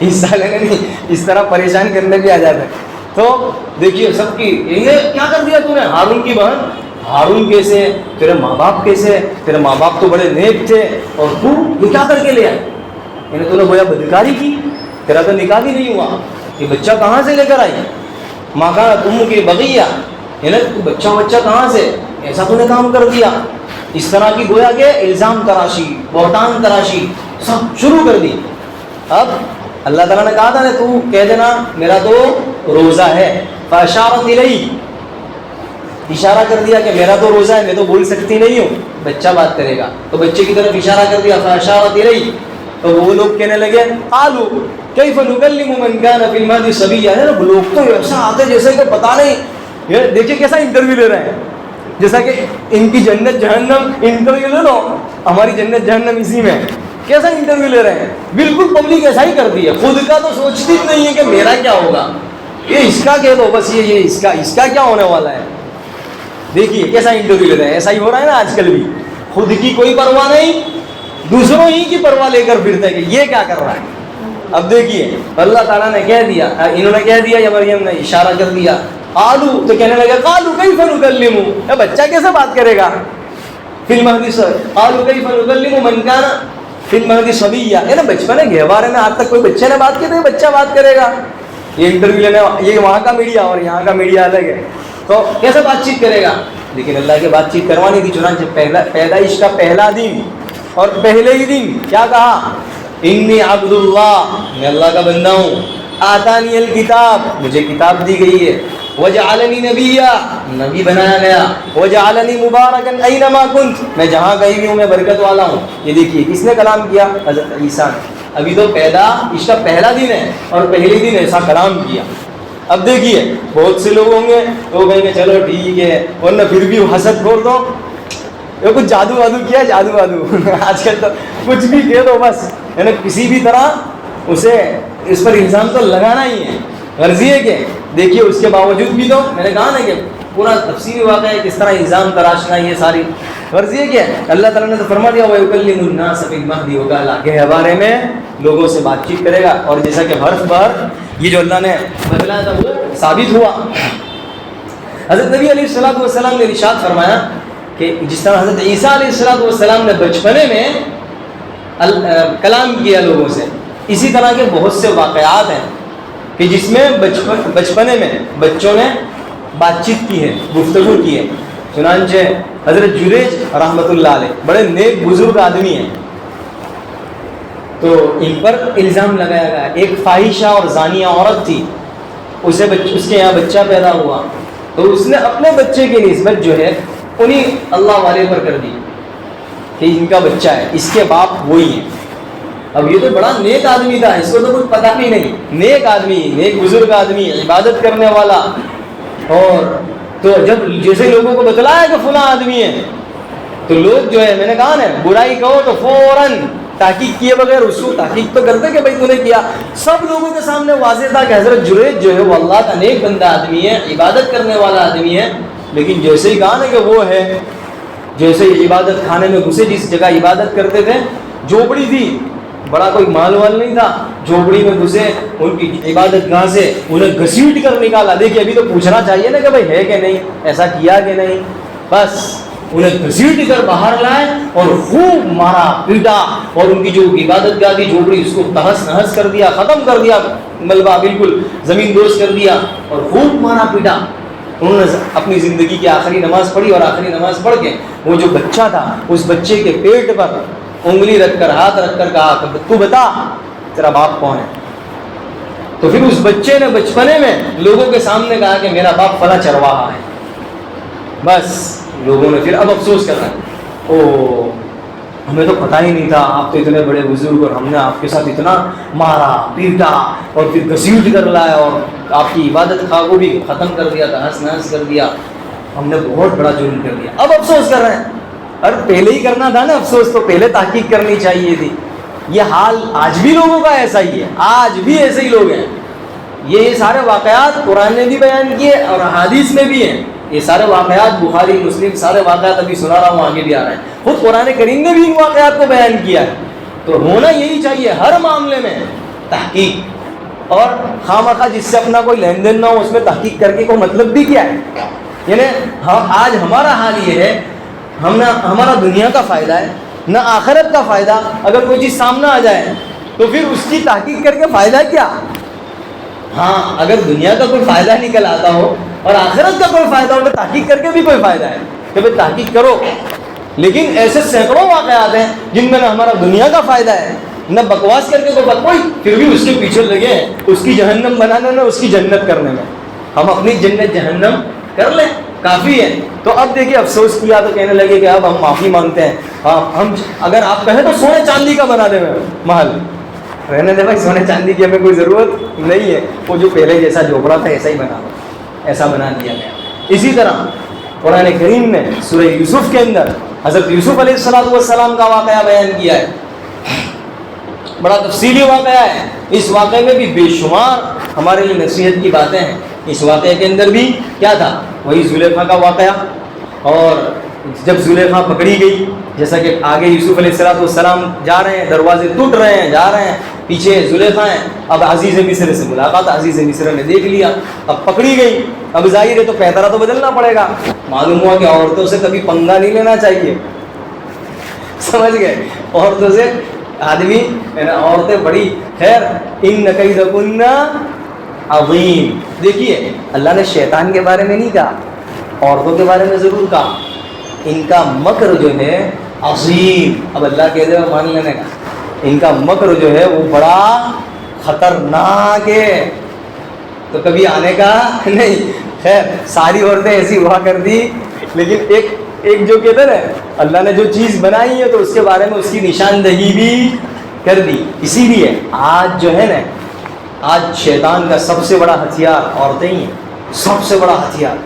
حصہ لینے نہیں، اس طرح پریشان کرنے بھی آ جاتا ہے۔ تو دیکھیے سب کی یہ کیا کر دیا تو نے، ہارون کی بہن، ہارون کیسے، تیرے ماں باپ کیسے، تیرے ماں باپ تو بڑے نیک تھے، اور تو یہ کیا کر کے لے آئے، یعنی تو نے گویا بدکاری کی، تیرا تو نکاح بھی نہیں ہوا، یہ بچہ کہاں سے لے کر آئی؟ ماں کا تم کی بغیہ، یعنی بچہ کہاں سے، ایسا تو نے کام کر دیا۔ اس طرح کی گویا کہ الزام تراشی، بہتان تراشی سب شروع کر دی۔ اب اللہ تعالیٰ نے کہا تھا نا تو کہہ دینا میرا تو روزہ ہے، فاشارت الیہ، اشارہ کر دیا کہ میرا تو روزہ ہے، میں تو بول سکتی نہیں ہوں، بچہ بات کرے گا، تو بچے کی طرف اشارہ کر دیا، فاشارت الیہ۔ تو وہ لوگ کہنے لگے قالوا کیف نکلم من کان فی المہد صبیا، لوگ تو ایسا آتے جیسے کہ پتہ نہیں، یہ دیکھیے کیسا انٹرویو لے رہے ہیں، جیسا کہ ان کی جنت جہنم، انٹرویو لے لو ہماری جنت جہنم اسی میں، کیسا انٹرویو لے رہے ہیں، بالکل پبلک ایسا ہی کرتی ہے، خود کا تو سوچتی نہیں ہے کہ میرا کیا ہوگا، یہ اس کا کہہ دو بس، یہ اس کا کیا ہونے والا ہے۔ دیکھیے کیسا انٹرویو لے رہے ہیں، ایسا ہی ہو رہا ہے نا آج کل بھی، خود کی کوئی پرواہ نہیں، دوسروں ہی کی پرواہ لے کر پھرتے ہیں کہ یہ کیا کر رہا ہے۔ اب دیکھیے اللہ تعالیٰ نے کہہ دیا، انہوں نے کہہ دیا یا مریم نے اشارہ کر دیا، قالوا تو کہنے لگے قالوا کیف نکلم، بچہ کیسے بات کرے گا، فی المہد قالوا کیف نکلم من کان فی المہد صبیا، نا بچپنے گہوارے میں آج تک کوئی بچے نے بات کی تو بچہ بات کرے گا، یہ انٹرویو لینے یہ وہاں کا میڈیا اور یہاں کا میڈیا الگ ہے، تو کیسے بات چیت کرے گا۔ لیکن اللہ کی بات چیت کروانی تھی، چنانچہ پیدائش کا پہلا دن اور پہلے ہی دن کیا کہا، انی عبد اللہ، میں اللہ کا بندہ ہوں، آتانی الکتاب، مجھے کتاب دی گئی ہے، وجعلنی نبیا، نبی بنایا گیا، وجعلنی مبارکا اینما کنت، میں جہاں کہیں بھی ہوں میں برکت والا ہوں۔ یہ دیکھیے کس نے کلام کیا، حضرت عیسیٰ نے، ابھی تو اس کا پہلا دن ہے اور پہلے دن ایسا کلام کیا۔ اب دیکھیے بہت سے لوگ ہوں گے وہ کہیں گے چلو ٹھیک ہے، ورنہ پھر بھی حسد کھول دو، یہ کچھ جادو وادو کیا، جادو وادو آج کل تو کچھ بھی کہہ دو بس، یعنی کسی بھی طرح اسے اس پر الزام تو لگانا ہی ہے، غرضی ہے کہ دیکھیے اس کے باوجود بھی تو میں نے کہا نا کہ پورا تفصیلی واقعہ ہے کس طرح الزام تراشنا، یہ ساری غرضی ہے کہ اللہ تعالیٰ نے تو فرما دیا وَيُكَلِّمُ النَّاسَ فِي الْمَهْدِ وَكَهْلًا، کے بارے میں لوگوں سے بات چیت کرے گا، اور جیسا کہ حرف بار یہ جو اللہ نے بتلایا تھا وہ ثابت ہوا۔ حضرت نبی علیہ السلام نے ارشاد فرمایا کہ جس طرح حضرت عیسیٰ علیہ السلام نے بچپنے میں کلام کیا لوگوں سے. اسی طرح کے بہت سے واقعات ہیں کہ جس میں بچپنے میں بچوں نے بات چیت کی ہے, گفتگو کی ہے. چنانچہ حضرت جریج رحمۃ اللہ علیہ بڑے نیک بزرگ آدمی ہیں, تو ان پر الزام لگایا گیا. ایک فاحشہ اور زانیہ عورت تھی, اس کے یہاں بچہ پیدا ہوا, تو اس نے اپنے بچے کی نسبت جو ہے انہیں اللہ والے پر کر دی کہ ان کا بچہ ہے, اس کے باپ وہی ہیں. اب یہ تو بڑا نیک آدمی تھا, اس کو تو کچھ پتہ ہی نہیں. نیک آدمی, نیک بزرگ آدمی, عبادت کرنے والا. اور تو جب جیسے لوگوں کو بتلایا کہ فلاں آدمی ہے, تو لوگ جو ہے, میں نے کہا نا, برائی کہو تو فوراً تحقیق کیے بغیر اس کو تحقیق تو کرتے کہ بھائی تو نے کیا. سب لوگوں کے سامنے واضح تھا کہ حضرت جریج جو ہے وہ اللہ کا نیک بندہ آدمی ہے, عبادت کرنے والا آدمی ہے. لیکن جیسے ہی کہا نا کہ وہ ہے, جیسے ہی عبادت خانے میں گھسے, جس جگہ عبادت کرتے تھے جھوپڑی تھی, بڑا کوئی مال وال نہیں تھا, جھوپڑی میں گھسے, ان کی عبادت گاہ سے انہیں گھسیٹ کر نکالا. دیکھیے ابھی تو پوچھنا چاہیے نا کہ بھائی ہے کہ نہیں, ایسا کیا کہ نہیں. بس انہیں گھسیٹ کر باہر لائے اور خوب مارا پیٹا, اور ان کی جو عبادت گاہ تھی جھوپڑی اس کو تہس نہس کر دیا, ختم کر دیا, ملبہ بالکل زمین دوز کر دیا, اور خوب مارا پیٹا. انہوں نے اپنی زندگی کی آخری نماز پڑھی, اور آخری نماز پڑھ کے وہ جو بچہ تھا اس بچے کے پیٹ پر انگلی رکھ کر, ہاتھ رکھ کر کہا کہ تو بتا تیرا باپ کون ہے. تو پھر اس بچے نے بچپنے میں لوگوں کے سامنے کہا کہ میرا باپ فلاں چرواہا ہے. بس لوگوں نے پھر اب افسوس کر رہا ہے, او ہمیں تو پتہ ہی نہیں تھا, آپ تو اتنے بڑے بزرگ, اور ہم نے آپ کے ساتھ اتنا مارا پیٹا اور پھر گھسیٹ کر لایا, اور آپ کی عبادت خواہ کو بھی ختم کر دیا, تہس نہس کر دیا, ہم نے بہت بڑا جرم کر دیا. اب افسوس کر رہے ہیں. اور پہلے ہی کرنا تھا نا افسوس, تو پہلے تحقیق کرنی چاہیے تھی. یہ حال آج بھی لوگوں کا ایسا ہی ہے, آج بھی ایسے ہی لوگ ہیں. یہ سارے واقعات قرآن نے بھی بیان کیے اور احادیث میں بھی ہیں. یہ سارے واقعات بخاری مسلم سارے واقعات ابھی سنا رہا ہوں, آگے بھی آ رہے ہیں. خود قرآن کریم نے بھی ان واقعات کو بیان کیا ہے. تو ہونا یہی چاہیے ہر معاملے میں تحقیق, اور خواہ جس سے اپنا کوئی لین دین نہ ہو اس میں تحقیق کر کے کوئی مطلب بھی کیا ہے. یعنی آج ہمارا حال یہ ہے, ہمارا دنیا کا فائدہ ہے نہ آخرت کا فائدہ. اگر کوئی چیز سامنے آ جائے تو پھر اس کی تحقیق کر کے فائدہ کیا. ہاں اگر دنیا کا کوئی فائدہ نکل آتا ہو اور آخرت کا کوئی فائدہ ہو تو تحقیق کر کے بھی کوئی فائدہ ہے کہ بھائی تحقیق کرو. لیکن ایسے سینکڑوں واقعات ہیں جن میں نہ ہمارا دنیا کا فائدہ ہے نہ بکواس کر کے کوئی پھر بھی اس کے پیچھے لگے ہیں اس کی جہنم بنانے میں, اس کی جنت کرنے میں. ہم اپنی جنت جہنم کر لیں کافی ہے. تو اب دیکھیے افسوس کیا تو کہنے لگے کہ اب ہم معافی مانگتے ہیں. ہم اگر آپ کہیں تو سونے چاندی کا بنا دیں محل, رہنے دے بھائی, سونے چاندی کی ہمیں کوئی ضرورت نہیں ہے. وہ جو پہلے جیسا جھوپڑا تھا ایسا ہی بنا دو, ایسا بنا دیا گیا. اسی طرح قرآن کریم نے سورہ یوسف کے اندر حضرت یوسف علیہ السلام کا واقعہ بیان کیا ہے. بڑا تفصیلی واقعہ ہے. اس واقعے میں بھی بے شمار ہمارے لیے نصیحت کی باتیں ہیں. اس واقعے کے اندر بھی کیا تھا, وہی زلیخا کا واقعہ. اور جب زلیخا پکڑی گئی, جیسا کہ آگے یوسف علیہ السلام جا رہے ہیں, دروازے ٹوٹ رہے ہیں, جا رہے ہیں, پیچھے زلیخا ہیں. اب عزیز مصر سے ملاقات, عزیز مصر نے دیکھ لیا, اب پکڑی گئی. اب ظاہر ہے تو پیترا تو بدلنا پڑے گا. معلوم ہوا کہ عورتوں سے کبھی پنگا نہیں لینا چاہیے, سمجھ گئے. عورتوں سے آدمی عورتیں بڑی خیر, ان کیدکن عظیم. دیکھیے اللہ نے شیطان کے بارے میں نہیں کہا, عورتوں کے بارے میں ضرور کہا. ان کا مکر جو ہے عظیم. اب اللہ کہہ دے مان لینے کا, ان کا مکر جو ہے وہ بڑا خطرناک ہے. تو کبھی آنے کا نہیں. خیر ساری عورتیں ایسی ہوا کر دی, لیکن ایک جو کہتے نا اللہ نے جو چیز بنائی ہے تو اس کے بارے میں اس کی نشاندہی بھی کر دی. اسی لیے آج جو ہے نا, آج شیطان کا سب سے بڑا ہتھیار عورتیں ہی ہیں, سب سے بڑا ہتھیار.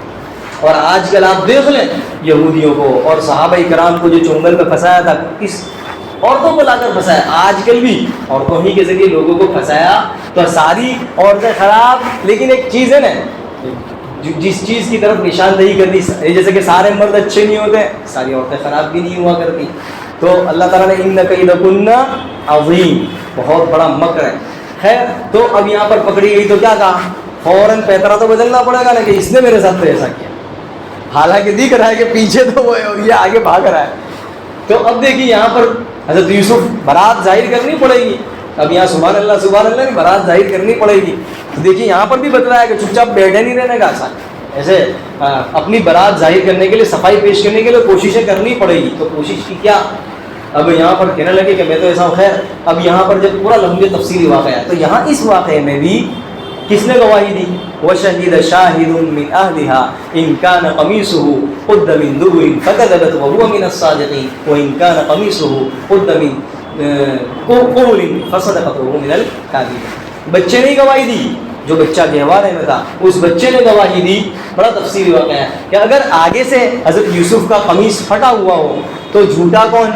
اور آج کل آپ دیکھ لیں یہودیوں کو اور صحابہ کرام کو جو چنگل پہ پھنسایا تھا, اس عورتوں کو لا کر پھنسایا. آج کل بھی عورتوں ہی کے ذریعے لوگوں کو پھنسایا. تو ساری عورتیں خراب, لیکن ایک چیز ہے نا, جس چیز کی طرف نشاندہی کر دی, جیسے کہ سارے مرد اچھے نہیں ہوتے, ساری عورتیں خراب بھی نہیں ہوا کرتی. تو اللہ تعالیٰ نے ان کیدکن عظیم, بہت بڑا مکر ہے. خیر تو اب یہاں پر پکڑی گئی تو کیا کہا, فوراً پیترا تو بدلنا پڑے گا نا کہ اس نے میرے ساتھ تو ایسا کیا. حالانکہ دکھ رہا ہے کہ پیچھے تو وہ ہے اور یہ آگے بھاگ رہا ہے. تو اب دیکھیے یہاں پر حضرت یوسف برات ظاہر کرنی پڑے گی. اب یہاں سبحان اللہ نہیں، برات ظاہر کرنی پڑے گی. تو دیکھیے یہاں پر بھی بتلایا کہ چپ چاپ بیٹھے نہیں رہنے کا آسان، ایسے اپنی برات ظاہر کرنے کے لیے، صفائی پیش کرنے کے لیے کوششیں کرنی پڑے گی. تو کوشش کی کیا؟ اب یہاں پر کہنے لگے کہ میں تو ایسا ہوں. خیر اب یہاں پر جب پورا لمبی تفصیلی واقعہ ہے تو یہاں اس واقعے میں بھی کس نے گواہی دی؟ وَشَهِدَ شَاهِدٌ مِّنْ أَهْلِهَا إِنْ كَانَ قَمِيصُهُ قُدَّ مِنْ دُبُرٍ فَكَذَبَتْ وَهُوَ مِنَ الصَّادِقِينَ وَإِنْ كَانَ قَمِيصُهُ قُدَّ مِنْ قُبُلٍ فَصَدَقَتْ وَهُوَ مِنَ الْكَاذِبِينَ. بچے نے گواہی دی، جو بچہ گہوارے میں تھا اس بچے نے گواہی دی. بڑا تفصیلی واقعہ ہے کہ اگر آگے سے حضرت یوسف کا قمیص پھٹا ہوا ہو تو جھوٹا کون؟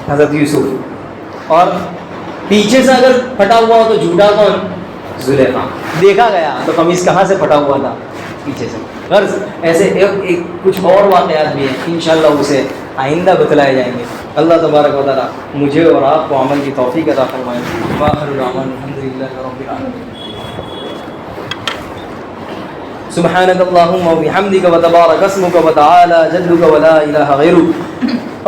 حضرت یوسف. اور پیچھے سے اگر پھٹا ہوا ہو تو جھوٹا کون؟ زلیخا. دیکھا گیا تو قمیص کہاں سے پھٹا ہوا تھا؟ پیچھے سے. غرض ایسے ایک کچھ اور واقعات بھی ہیں، انشاءاللہ اسے آئندہ بتلائے جائیں گے. اللہ تبارک و تعالیٰ مجھے اور آپ کو عمل کی توفیق عطا فرمائے. وآخر دعوانا الحمدللہ رب العالمین. سبحانك اللهم وبحمدك وتبارك اسمك وتعالى جدك ولا إله غيرك.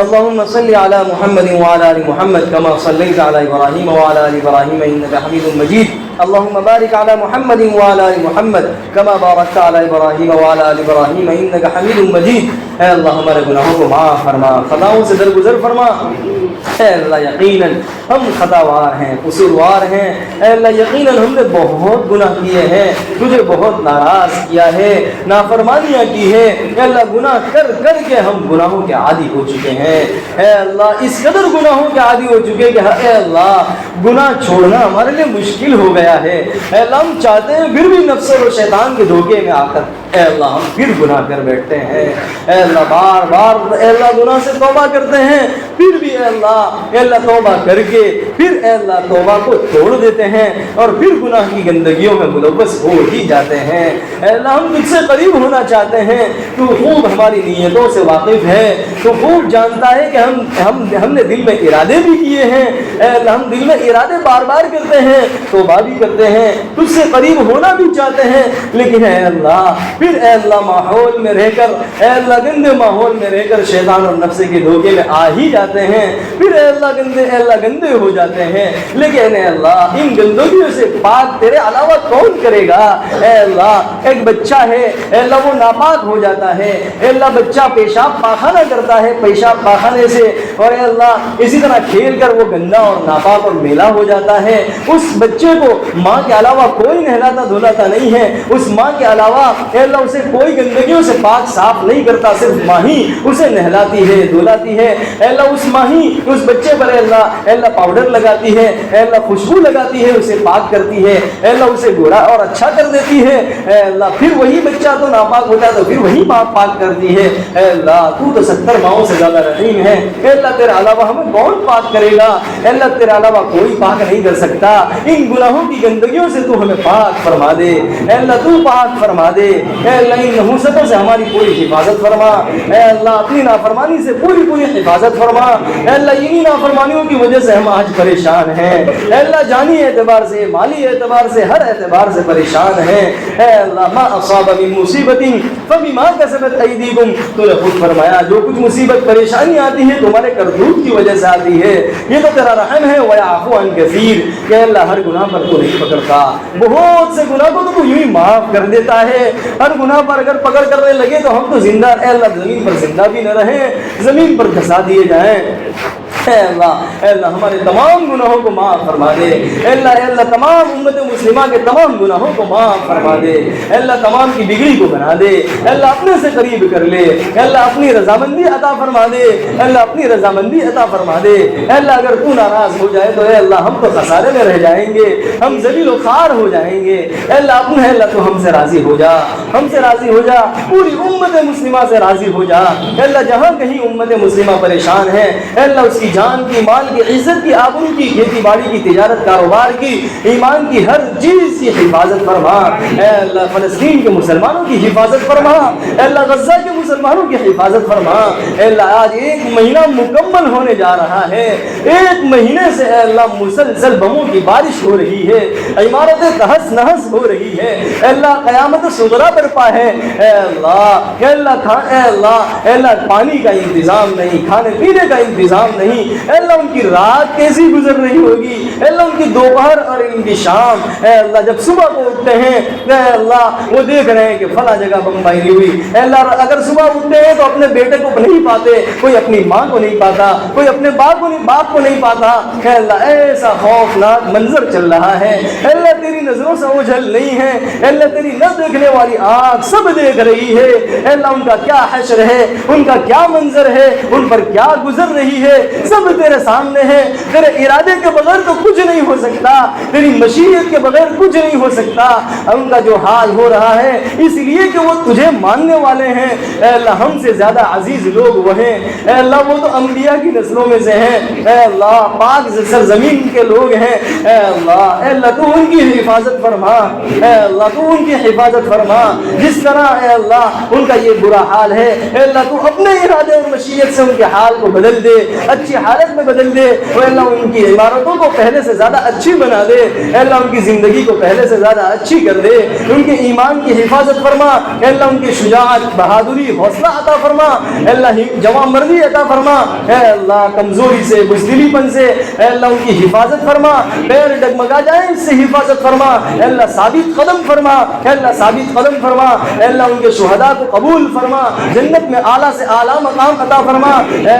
اللهم صل على محمد وعلى آل محمد كما صليت على إبراهيم وعلى آل إبراهيم إنك حميد مجيد. اللهم بارك على محمد وعلى آل محمد كما باركت على إبراهيم وعلى آل إبراهيم إنك حميد مجيد. اے اللہ ہمارے گناہوں کو معاف فرما، خطاؤں سے درگزر فرما. اے اللہ یقیناً ہم خطاوار ہیں، قصوروار ہیں. اے اللہ یقیناً ہم نے بہت گناہ کیے ہیں، تجھے بہت ناراض کیا ہے، نافرمانیاں کی ہے. اے اللہ گناہ کر کر کے ہم گناہوں کے عادی ہو چکے ہیں. اے اللہ اس قدر گناہوں کے عادی ہو چکے کہ اے اللہ گناہ چھوڑنا ہمارے لیے مشکل ہو گیا ہے. اے اللہ ہم چاہتے ہیں پھر بھی نفس و شیطان کے دھوکے میں آ کر اے اللہ ہم پھر گناہ کر بیٹھتے ہیں. اے اللہ بار بار اے اللہ گناہ سے توبہ کرتے ہیں، پھر بھی اے اللہ توبہ کر کے پھر اے اللہ توبہ کو توڑ دیتے ہیں اور پھر گناہ کی گندگیوں میں ملوث ہو ہی جاتے ہیں. اے اللہ ہم تجھ سے قریب ہونا چاہتے ہیں، تو خوب ہماری نیتوں سے واقف ہے، تو خوب جانتا ہے کہ ہم نے دل میں ارادے بھی کیے ہیں. اے اللہ ہم دل میں ارادے بار بار کرتے ہیں، توبہ بھی کرتے ہیں، تجھ سے قریب ہونا بھی چاہتے ہیں، لیکن اے اللہ پھر اے اللہ ماحول میں رہ کر اے اللہ گندے ماحول میں رہ کر شیطان اور نفس کے دھوکے میں آ ہی جاتے ہیں. پھر اے اللہ گندے ہو جاتے ہیں. لیکن اے اللہ ان گندگیوں سے پاک تیرے علاوہ کون کرے گا؟ اے اللہ ایک بچہ ہے اے اللہ وہ ناپاک ہو جاتا ہے. اے اللہ بچہ پیشاب پاخانہ کرتا ہے، پیشاب پاخانے سے، اور اے اللہ اسی طرح کھیل کر وہ گندا اور ناپاک اور میلا ہو جاتا ہے. اس بچے کو ماں کے علاوہ کوئی نہلاتا دھلاتا نہیں ہے. اس ماں کے علاوہ اے اللہ اسے کوئی گندگیوں سے پاک صاف نہیں کرتا، صرف ماں ہی اسے نہلاتی ہے دھلاتی ہے. اے اللہ اس ماں ہی اس بچے پر اے اللہ پاؤڈر لگاتی ہے، اے اللہ خوشبو لگاتی ہے، اسے پاک کرتی ہے، اے اللہ اسے گورا اور اچھا کر دیتی ہے. اے اللہ پھر وہی بچہ تو ناپاک ہوتا ہے تو پھر وہی ماں پاک کرتی ہے. اے اللہ تو 70 ماؤں سے زیادہ رحیم ہے. اے اللہ تیرے علاوہ ہمیں کون پاک کرے گا؟ اے اللہ تیرے علاوہ کوئی پاک نہیں کر سکتا. ان گناہوں کی گندگیوں سے تو ہمیں پاک فرما دے. اے اللہ تو پاک فرما دے. اے اللہ ان نحوستوں سے ہماری پوری حفاظت فرما. اے اللہ اپنی نافرمانی سے پوری حفاظت فرما. اے اللہ انہی نافرمانیوں کی وجہ سے ہم آج پریشان ہیں. اے اللہ جانی اعتبار سے، مالی اعتبار سے، ہر اعتبار سے پریشان ہیں. اے اللہ ما اصاب من مصیبت فبما کسبت ایدیکم، تو نے خود فرمایا جو کچھ مصیبت پریشانی آتی ہے تمہارے کرتوت کی وجہ سے آتی ہے. یہ تو تیرا رحم ہے. ویعفو عن کثیر، کہ اللہ ہر گناہ پر تو نہیں پکڑتا، بہت سے گناہ کو تو یوں ہی معاف کر دیتا ہے. ہر گناہ پر اگر پکڑ کرنے لگے تو ہم تو زندہ اے اللہ زمین پر زندہ بھی نہ رہیں، زمین پر دھسا دیے جائیں. اے اللہ ہمارے تمام گناہوں کو معاف فرما دے. اے اللہ تمام امت مسلمہ کے تمام گناہوں کو معاف فرما دے. اے اللہ تمام کی بگڑی کو بنا دے. اے اللہ اپنے سے قریب کر لے. اے اللہ اپنی رضامندی عطا فرما دے. اے اللہ اپنی رضامندی عطا فرما دے. اے اللہ اگر تو ناراض ہو جائے تو اے اللہ ہم تو خسارے میں رہ جائیں گے، ہم ذلیل و خوار ہو جائیں گے. اے اللہ تو ہم سے راضی ہو جا، ہم سے راضی ہو جا، پوری امت مسلمہ سے راضی ہو جا. اے اللہ جہاں کہیں امت مسلمہ پریشان ہے اے اللہ اس کی جان کی، مال کی، عزت کی، آبرو کی، کھیتی باڑی کی، تجارت کاروبار کی، ایمان کی، ہر چیز کی حفاظت فرما. اے اللہ فلسطین کے مسلمانوں کی حفاظت فرما. اے اللہ غزہ کے مسلمانوں کی حفاظت فرما. اے اللہ آج 1 مہینہ مکمل ہونے جا رہا ہے، 1 مہینے سے اے اللہ مسلسل بموں کی بارش ہو رہی ہے، عمارتیں تہس نہس ہو رہی ہے. اے اللہ قیامت صغریٰ برپا ہے. اے اللہ اے اللہ پانی کا انتظام نہیں، کھانے پینے کا انتظام نہیں. اے اللہ ان کی رات کیسی گزر رہی ہوگی، اے اللہ ان کی دوپہر اور ان کی شام، اے اللہ جب صبح کو اٹھتے ہیں اے اللہ وہ دیکھ رہے ہیں کہ فلاں جگہ بمباری ہوئی، اے اللہ اگر صبح اٹھتے ہیں تو اپنے بیٹے کو نہیں پاتے، کوئی اپنی ماں کو نہیں پاتا، کوئی اپنے باپ کو نہیں پاتا، اے اللہ ایسا خوفناک منظر چل رہا ہے، اے اللہ تیری نظروں سے اوجھل نہیں ہے، اے اللہ تیری نہ دیکھنے والی آنکھ سب دیکھ رہی ہے، اے اللہ ان کا کیا حشر ہے، ان کا کیا منظر ہے، ان پر کیا گزر رہی ہے، سب تیرے سامنے ہے، تیرے ارادے کے بغیر تو کچھ نہیں ہو سکتا، تیری مشیت کے بغیر کچھ نہیں ہو سکتا، ان کا جو حال ہو رہا ہے اس لیے کہ وہ تجھے ماننے والے ہیں، اے اللہ ہم سے زیادہ عزیز لوگ وہ ہیں، اے اللہ وہ تو انبیاء کی نسلوں میں سے ہیں، اے اللہ پاک سرزمین کے لوگ ہیں، اے اللہ تو ان کی حفاظت فرما، اے اللہ تو ان کی حفاظت فرما، جس طرح اے اللہ ان کا یہ برا حال ہے، اے اللہ تو اپنے ارادے اور مشیت سے ان کے حال کو بدل دے، اچھی حالت میں بدل دے، اے اللہ ان کی عمارتوں کو پہلے سے زیادہ اچھی بنا دے، اے اللہ ان کی زندگی کو پہلے سے زیادہ اچھی کر دے، ان کے ایمان کی حفاظت فرما، اے اللہ ان کی شجاعت، بہادری، حوصلہ عطا فرما، اے اللہ جواں مردی عطا فرما، اے اللہ کمزوری سے، بزدلی پن سے اے اللہ ان کی حفاظت فرما، پیر ڈگمگا جائیں اس سے حفاظت فرما، اے اللہ ثابت قدم فرما، اے اللہ ثابت قدم فرما، اے اللہ ان کے شہداء کو قبول فرما، جنت میں اعلیٰ سے اعلیٰ مقام عطا فرما، اے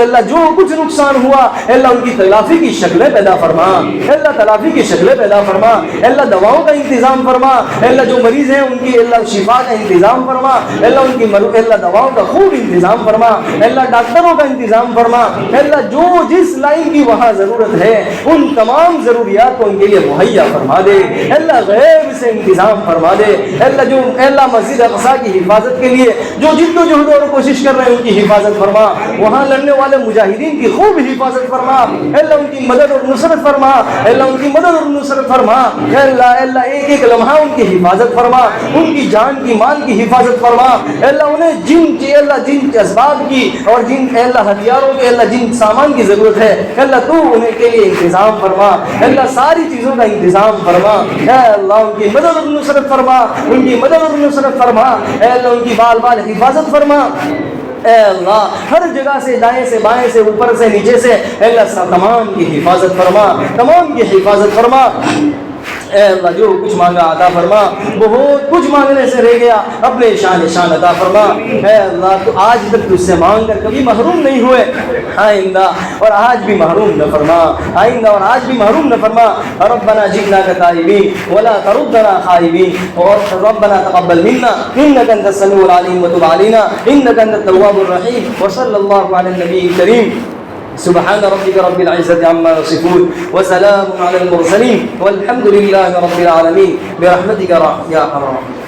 اللہ جو کچھ نقصان ہوا اے اللہ ان کی تلافی کی شکلیں پیدا فرما، اے اللہ تلافی کی شکلیں پیدا فرما، اے اللہ دواؤں کا انتظام فرما، اے اللہ جو مریض ہیں ان کی اے اللہ شفا کا انتظام فرما، اے اللہ ان کی اے اللہ دواؤں کا خوب انتظام فرما، اے اللہ ڈاکٹروں کا انتظام فرما، اے اللہ جو جس لائن کی وہاں ضرورت ہے ان تمام ضروریات کو ان کے لیے مہیا فرما دے، اے اللہ غیب سے انتظام فرما دے، اے اللہ جو اے اللہ مسجد اقصی کی حفاظت کے لیے جو جد و جہد اور کوشش کر رہے ہیں ان کی حفاظت فرما، وہاں لڑنے والے مجاہدین کی خوب حفاظت فرما، اے اللہ ان کی مدد اور نصرت فرما، اے اللہ ان کی مدد اور نصرت فرما، اے اللہ ایک ایک لمحہ ان کی حفاظت فرما، ان کی جان کی مال کی حفاظت فرما، اے اللہ انہیں جن کے اسباب کی اور جن اے اللہ ہتھیاروں کے اے اللہ جن سامان کی ضرورت ہے اے اللہ تو انہیں کے لیے انتظام فرما، اے اللہ ساری چیزوں کا انتظام فرما، اے اللہ ان کی مدد اور نصرت فرما، ان کی مدد اور نصرت فرما، اے اللہ ان کی بال بال حفاظت فرما، اے اللہ ہر جگہ سے دائیں سے بائیں سے اوپر سے نیچے سے اے اللہ تمام کی حفاظت فرما، تمام کی حفاظت فرما، اے اللہ جو کچھ مانگا عطا فرما، بہت کچھ مانگنے سے رہ گیا اپنے شان عطا فرما، اے اللہ تو آج تک تجھ سے مانگ کر کبھی محروم نہیں ہوئے، آئندہ اور آج بھی محروم نہ فرما، آئندہ اور آج بھی محروم نہ فرما، ربنا جئناک تائبین ولا تردنا خائبین، اور ربنا تقبل منا انک انت السمیع العلیم وتب علینا انک انت التواب الرحیم، وصلی اللہ علی النبی الکریم، سبحان ربك رب العزة عما يصفون وسلام على المرسلين والحمد لله رب العالمين برحمتك يا أرحم الراحمين.